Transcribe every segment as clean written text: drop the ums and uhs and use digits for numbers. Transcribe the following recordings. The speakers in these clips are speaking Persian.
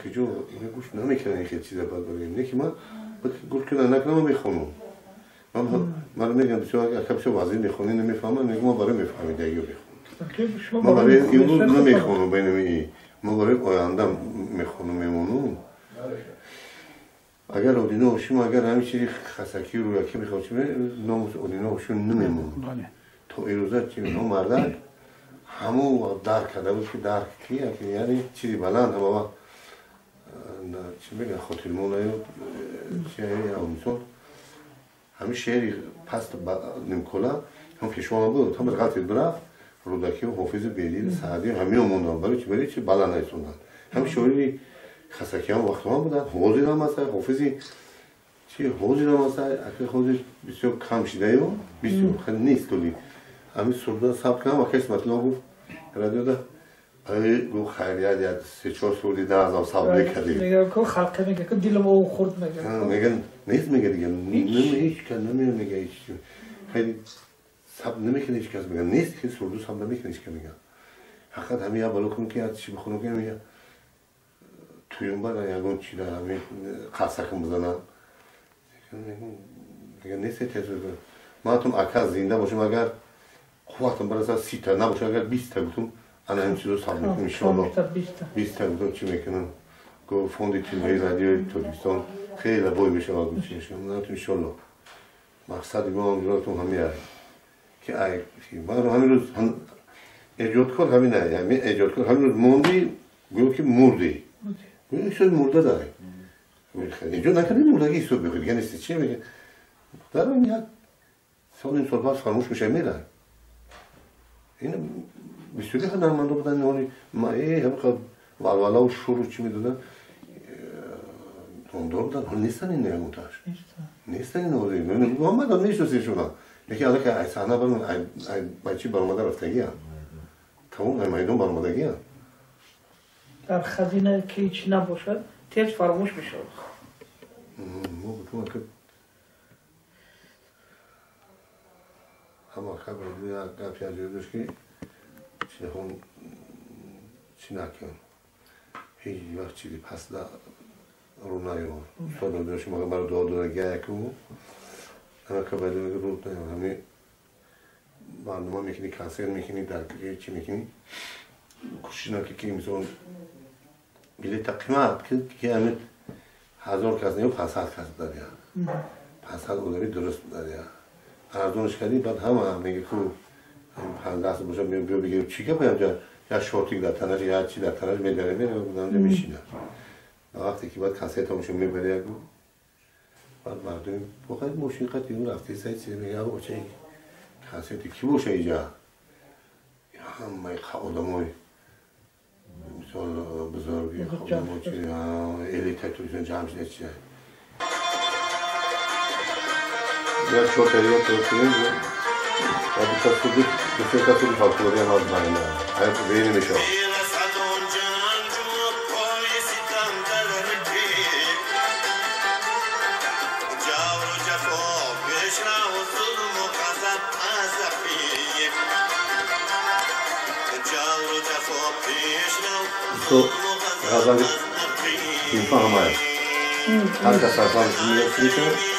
که جو اینه گوش نمیکنه این چیزا باید بگیم نه که من گوش کنه نکنم میخونم من میگم بسیار اگه بسیار وزیر میخونی نمیفهمم میگم ما برای میفهمیدگی بخونم ما برای این روز نمیخونم بینم ما برای آیندم میخونم میمونم اگر اودینو هوشیم اگر همین چیزی خسکی رو یکی میخواد چی ناموس اودینو هوشون نمیمونم تو این روزا چی میگم مردن همون درک کرده بود که درک کیه که یعنی چیزی بلند اما چی میگن خاطرمون چی همون همین شعری پست نیمکولا هم پیشوان بود هم غلطی برفت رودکی و حافظ بیلی سعدی همین موندن برای چی بلند نیستوندن همین شعری خسکی هم وقت هم بودن حوضی هم هست حافظی چی حوضی هم هست اگه حوضی بسیار کم شده و بسیار خیلی نیست کلی همین سرده ثبت کنم و کسی مطلب گفت رادیو ده گفت خیلیت یک 3-4 سولی 10,000 ثبت کردیم میگه که خلقه میگه که دلم او خورد میگن نیست میگه دیگه هیچ کس نمیگه هیچ خیلی ثبت نمیکنه هیچ کس میگه نیست که سرده ثبت نمیکنه هیچ کس میگه حقیقت همین یا بالا کنم که چی بخونم که میگه توی اون بار یکون چی داره همین قصکم بزنم میگه نیست تجربه من اتون اکا زنده باشم اگر وقتم برای 30 تا نباشه اگر 20 تا بودم انا این چیزو ثبت میکنم ان شاء الله 20 تا بودم چی میکنم گفت فوند تلویزیون رادیو تلویزیون خیلی بوی میشه واقعا چی میشه من ان شاء الله مقصد ما اونجاتون همین که ای من همین روز ایجاد کن همین نه یعنی ایجاد کن همین روز موندی گفت که مردی گفت شد مرده داره اینجا نکنه مردگی صبح بخواد یعنی چی میگه در اون یک سال این سال بعد فراموش میشه میره این بسیاری هنرمندا بودن نهانی ما هم خب ولولا و شور چی میدادن دندار بودن حال نیستن این نمودش نیستن این نهاری محمد هم میشناسیشون یکی الان که ای صحنه برم ای بچی برآمده رفتگی هم تمام ای میدون برآمدگی هم در خزینه که هیچ نباشد تیز فراموش میشه ما بودم که همه خبر دیگه گفتی از یه دوست که چی نکن هیچ وقت چیزی پس رو نیار سال داشت مگه برای دادو گه کنم همه خبر دیگه رو نیار همه برنامه میکنی کنسر میکنی درگیری چی میکنی کشینا که مثلا بلیط قیمت که همه 1000 کس نیو 500 کس داره 500 اولوی درست داره ارزونش کردی بعد همه میگه که هم دست باشه بیا بگیر چی که باید یا شورتی در تنش یا چی در تنش میداره میره اونجا میشینه وقتی که بعد کاسه همشون میبره بعد مردم واقعا موسیقی دیون رفتی سایت چی میگه او چه کاسه کی باشه اینجا همه آدمای مثال بزرگی آدمای چی الیت تلویزیون جمع شده چیه یا شو تریو تلویزیون بعد تصویر بسیار تصویر فاکتوری هم از بینه هر بینی میشه تو غزل این همه هر کس از آن میشه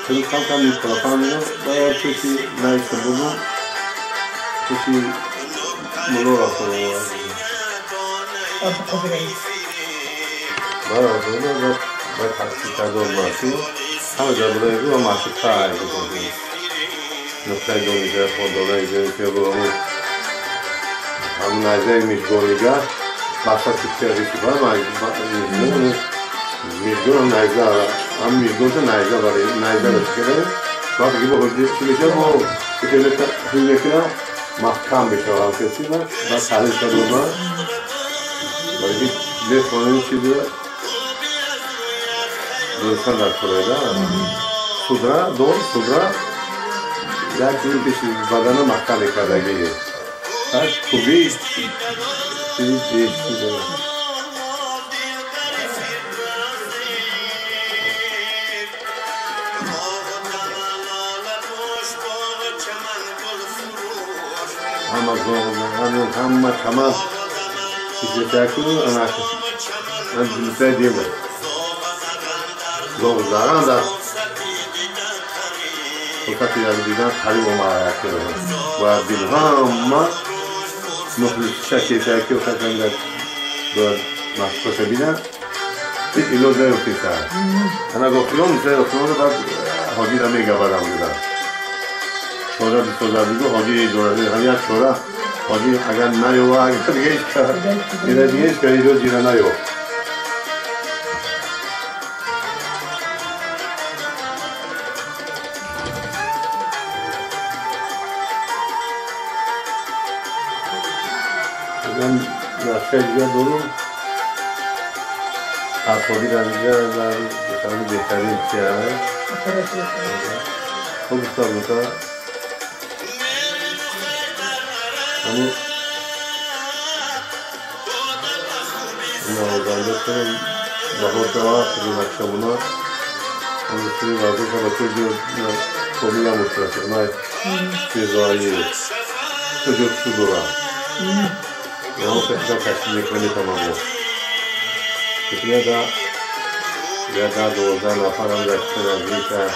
خیلی کم میکروفون میگم باید چیزی نایسته بودم چیزی ملو را کنم باید تحصیل کردن ماشین همه جا بودن رو ماشین تایی بکنیم نقطه دونیجه خود دونیجه که برامون هم نجده میشگونیگه بخشا چیزی باید میردون هم نجده هم میردون تا نجده برای نجده رو چکره بعد دیگه با حجیت چی میشه با فیلم کنه محکم بشه هم کسی بعد تحلیل کرد رو من برای لیت خانه چیزی درستان در کلیده سودره دور سودره یک چیزی پیشی بدن محکم کردگیه هر خوبی چیزی چیزی همه Fizyoterapı anarşist. Ben bilgisayar diyemem. Zorlarım da fakat ilerlediğinden talip olmaya yapıyorum. Bayağı bilhamma mutluluk şakirtaki o kadar böyle başka bilen bir iloda yok ki sana. Ana doktorum ise doktorum da bak hadi da mega badam diyor. Sonra bir soru diyor hadi diyor. Hani ya sonra hadi agar ne yok agar geç kar. Yine geç kar ilo dirana yok. Ben başka dolu Akoli rangiler bir beterin çare. O Mustafa ama Navazan'da sonra Bahor'da bir akşamına onun için vardı ki diyor konuya mutlaka nay cezayı çocuk su dura. Yani o kadar kaçınlıklarını tamamlıyor. Ya da doğrudan afaran da çıkaracağız.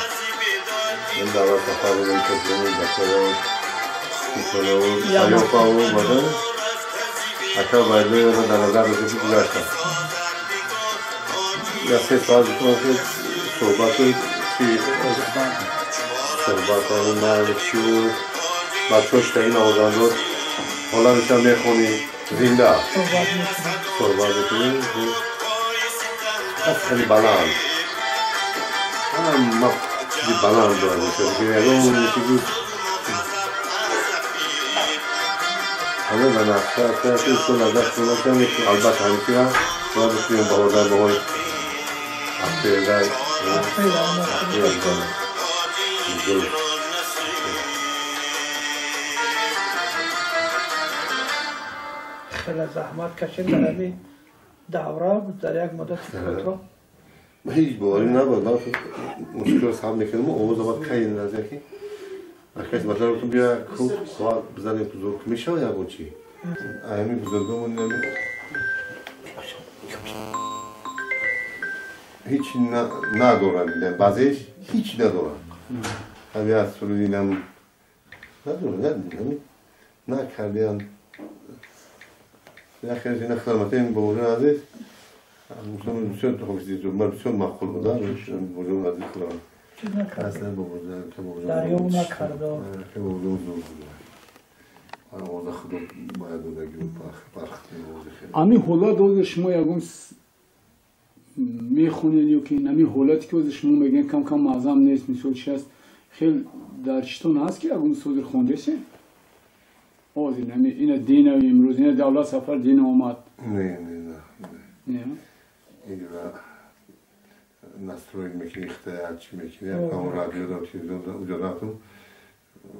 Ben de Allah safarının çocuğunu bakalım. Bakalım. Ayok'a olmadı. Hatta bayılıyor ya da nazar da çok güzelsen. Ya ses var bir tane sorbatı sorbatı var şu başkoş da yine oradan doğru. Olan işte mekoni zinda. Sorbatı bu خیلی بلند ما چیزی بلند داره که اون چیزی همه من اصلا چون از دست کنم که البته همیشه باید بسیم باوردن به اون افتیردن خیلی زحمت کشید برای دوره در یک مدت کوتاه هیچ باوری نبود من مشکل صاحب میکنم اوضاع باید خیلی نزدیکی کسی مثلا تو بیا خوب خواه بزنیم تو زور میشه یا چی ایمی بزرگمون نمی هیچ ندارن دیدن بعضیش هیچ ندارن همین از سلو دیدم ندارن نکردیم نخیر این خدمتی این بودن عزیز مثلا بسیار تخصیصی تو من بسیار مقبول بودم بودن عزیز خدمت اصلا بودن که بودن دریا نکرده که بودن زور بودن آن خدا باید بودن که برخط می‌بودن امی حالات از شما یکم میخونین یا که نمی حالتی که از شما میگن کم کم معظم نیست مثل چی است خیلی در چطور هست که یکم سوزر خونده شه آزی نمی این دین امروز این دولت سفر دین آمد نه نه اینجورا نستروید میکنی اختیار چی میکنی همون رادیو را تلویزیون اونجا رفتم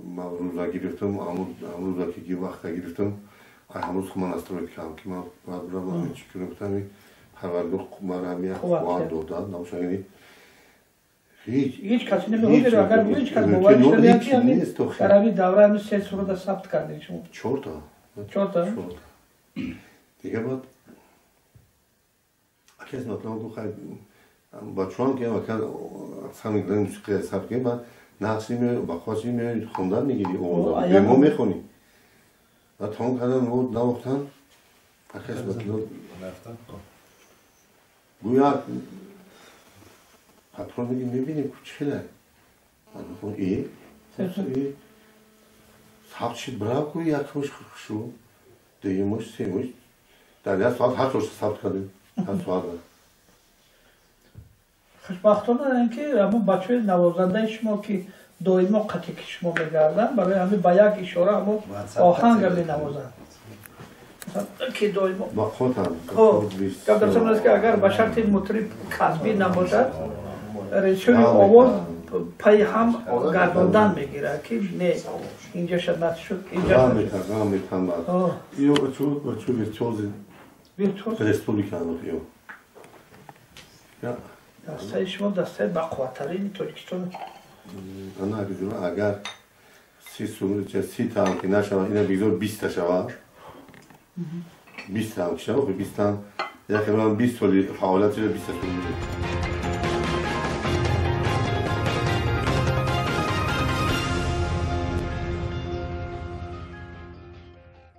ما روزا گرفتم امروزا که وقت گرفتم همون خود نستروید کردم که من بعد برام چی کنم گفتم پرورده مرا همیه خواه دادن نموشنگی هیچ کسی نمی‌هوده رو اگر هیچ کس موبایل شده که همین در همین دوره همین 3 سورت ثبت کردین شما 4 تا دیگه بعد کسی مثلا گفت با چون که مثلا همین گرن موسیقی ثبت کنیم بعد نقشی می با خاصی می خوندن میگیری اون به ما میخونی و تون کردن بود نوختن کسی مثلا رفتن گویا پاترون میگه میبینیم کوچکله من میگم ای ثبت برای کوی یکمش شو دیگه‌مش سیمش در یه ساعت هر روز ثبت کردیم هر ساعت خوشبختانه اینکه همون بچه نوازنده شما که دائما قطعی که شما میگردن برای همین با یک اشاره همون آهنگ می نوازن که دائما ما خودم گفت دستم است که اگر به شرط مطرب کسبی نباشد ریشوی آواز پای هم گرداندن میگیره که نه اینجا شد نت شد اینجا میتونم یو بچو ویرچوز رسپوبلیکا یو دسته شما دسته بقوترین ترکستان اگر 30 تا که نشود اینا بیزور 20 تا شود 20 سال کشم و 20 سال یا که من 20 سالی فعالیت رو 20 سال